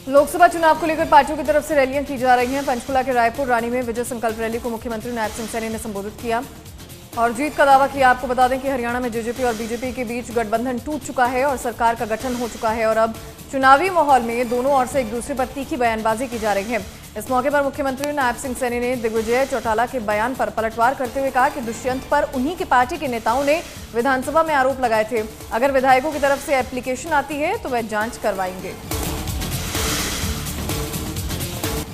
लोकसभा चुनाव को लेकर पार्टियों की तरफ से रैलियां की जा रही हैं। पंचकुला के रायपुर रानी में विजय संकल्प रैली को मुख्यमंत्री नायब सिंह सैनी ने संबोधित किया और जीत का दावा किया। आपको बता दें कि हरियाणा में जेजेपी और बीजेपी के बीच गठबंधन टूट चुका है और सरकार का गठन हो चुका है और अब चुनावी माहौल में दोनों ओर से एक दूसरे पर तीखी बयानबाजी की जा रही है। इस मौके पर मुख्यमंत्री नायब सिंह सैनी ने दिग्विजय चौटाला के बयान पर पलटवार करते हुए कहा कि दुष्यंत पर उन्हीं की पार्टी के नेताओं ने विधानसभा में आरोप लगाए थे। अगर विधायकों की तरफ से एप्लीकेशन आती है तो वह जांच करवाएंगे।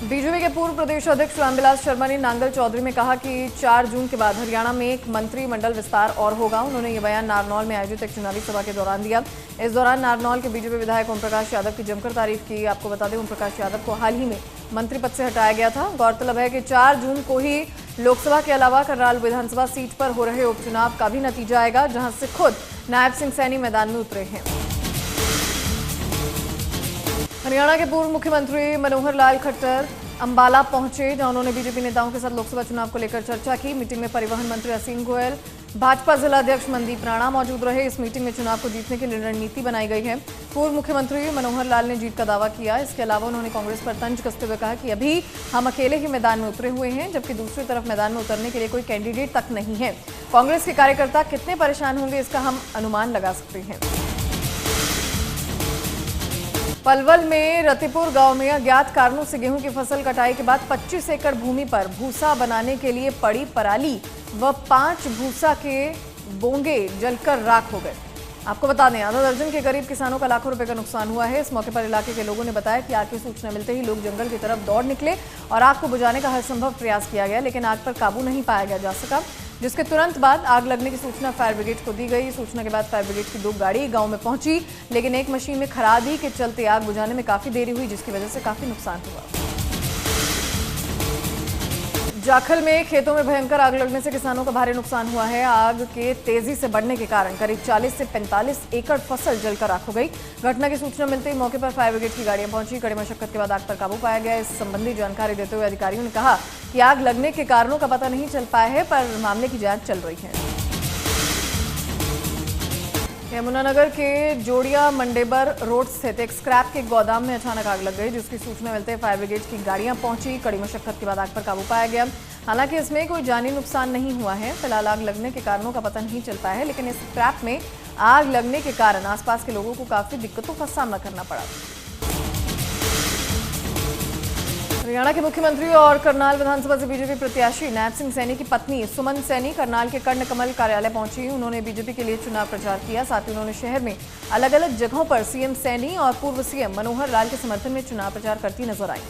बीजेपी के पूर्व प्रदेश अध्यक्ष रामविलास शर्मा ने नांगल चौधरी में कहा कि 4 जून के बाद हरियाणा में एक मंत्रिमंडल विस्तार और होगा। उन्होंने ये बयान नारनौल में आयोजित एक चुनावी सभा के दौरान दिया। इस दौरान नारनौल के बीजेपी विधायक ओम प्रकाश यादव की जमकर तारीफ की। आपको बता दें, ओम प्रकाश यादव को हाल ही में मंत्री पद से हटाया गया था। गौरतलब है कि 4 जून को ही लोकसभा के अलावा करनाल विधानसभा सीट पर हो रहे उपचुनाव का भी नतीजा आएगा, जहां से खुद नायब सिंह सैनी मैदान में उतरे हैं। हरियाणा के पूर्व मुख्यमंत्री मनोहर लाल खट्टर अंबाला पहुंचे, जहां उन्होंने बीजेपी नेताओं के साथ लोकसभा चुनाव को लेकर चर्चा की। मीटिंग में परिवहन मंत्री असीम गोयल, भाजपा जिला अध्यक्ष मनदीप राणा मौजूद रहे। इस मीटिंग में चुनाव को जीतने के लिए रणनीति बनाई गई है। पूर्व मुख्यमंत्री मनोहर लाल ने जीत का दावा किया। इसके अलावा उन्होंने कांग्रेस पर तंज कसते हुए कहा कि अभी हम अकेले ही मैदान में उतरे हुए हैं, जबकि दूसरी तरफ मैदान में उतरने के लिए कोई कैंडिडेट तक नहीं है। कांग्रेस के कार्यकर्ता कितने परेशान होंगे, इसका हम अनुमान लगा सकते हैं। पलवल में रतिपुर गांव में अज्ञात कारणों से गेहूं की फसल कटाई के बाद 25 एकड़ भूमि पर भूसा बनाने के लिए पड़ी पराली व 5 भूसा के बोंगे जलकर राख हो गए। आपको बता दें, आधा दर्जन के करीब किसानों का लाखों रुपए का नुकसान हुआ है। इस मौके पर इलाके के लोगों ने बताया कि आग की सूचना मिलते ही लोग जंगल की तरफ दौड़ निकले और आग को बुझाने का हर संभव प्रयास किया गया, लेकिन आग पर काबू नहीं पाया जा सका, जिसके तुरंत बाद आग लगने की सूचना फायर ब्रिगेड को दी गई। सूचना के बाद फायर ब्रिगेड की 2 गाड़ी गांव में पहुंची, लेकिन एक मशीन में खराबी के चलते आग बुझाने में काफी देरी हुई, जिसकी वजह से काफी नुकसान हुआ। जाखल में खेतों में भयंकर आग लगने से किसानों का भारी नुकसान हुआ है। आग के तेजी से बढ़ने के कारण करीब 40 से 45 एकड़ फसल जलकर राख हो गई। घटना की सूचना मिलते ही मौके पर फायर ब्रिगेड की गाड़ियां पहुंची। कड़ी मशक्कत के बाद आग पर काबू पाया गया। इस संबंधी जानकारी देते हुए अधिकारियों ने कहा कि आग लगने के कारणों का पता नहीं चल पाया है, पर मामले की जांच चल रही है। यमुनानगर के जोड़िया मंडेबर रोड स्थित एक स्क्रैप के गोदाम में अचानक आग लग गई, जिसकी सूचना मिलते ही फायर ब्रिगेड की गाड़ियां पहुंची। कड़ी मशक्कत के बाद आग पर काबू पाया गया। हालांकि इसमें कोई जानी नुकसान नहीं हुआ है। फिलहाल आग लगने के कारणों का पता नहीं चल पाया है, लेकिन इस स्क्रैप में आग लगने के कारण आसपास के लोगों को काफी दिक्कतों का सामना करना पड़ा। हरियाणा के मुख्यमंत्री और करनाल विधानसभा से बीजेपी प्रत्याशी नायब सिंह सैनी की पत्नी सुमन सैनी करनाल के कर्ण कमल कार्यालय पहुंची। उन्होंने बीजेपी के लिए चुनाव प्रचार किया। साथ ही उन्होंने शहर में अलग अलग जगहों पर सीएम सैनी और पूर्व सीएम मनोहर लाल के समर्थन में चुनाव प्रचार करती नजर आई।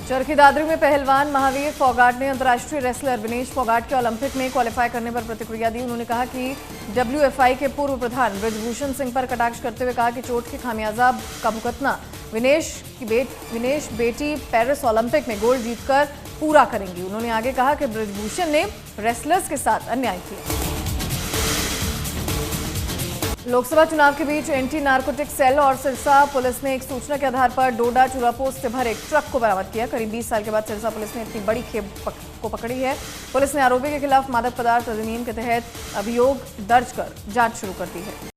चरखी दादरी में पहलवान महावीर फोगाट ने अंतर्राष्ट्रीय रेसलर विनेश फोगाट के ओलंपिक में क्वालिफाई करने पर प्रतिक्रिया दी। उन्होंने कहा कि WFI के पूर्व प्रधान ब्रजभूषण सिंह पर कटाक्ष करते हुए कहा कि चोट के खामियाजा का भुगतना विनेश बेटी पेरिस ओलंपिक में गोल्ड जीतकर पूरा करेंगी। उन्होंने आगे कहा कि ब्रजभूषण ने रेसलर्स के साथ अन्याय किया। लोकसभा चुनाव के बीच एंटी नारकोटिक सेल और सिरसा पुलिस ने एक सूचना के आधार पर डोडा चूरापोस्त से भरे एक ट्रक को बरामद किया। करीब 20 साल के बाद सिरसा पुलिस ने इतनी बड़ी खेप को पकड़ी है। पुलिस ने आरोपी के खिलाफ मादक पदार्थ अधिनियम के तहत अभियोग दर्ज कर जांच शुरू कर दी है।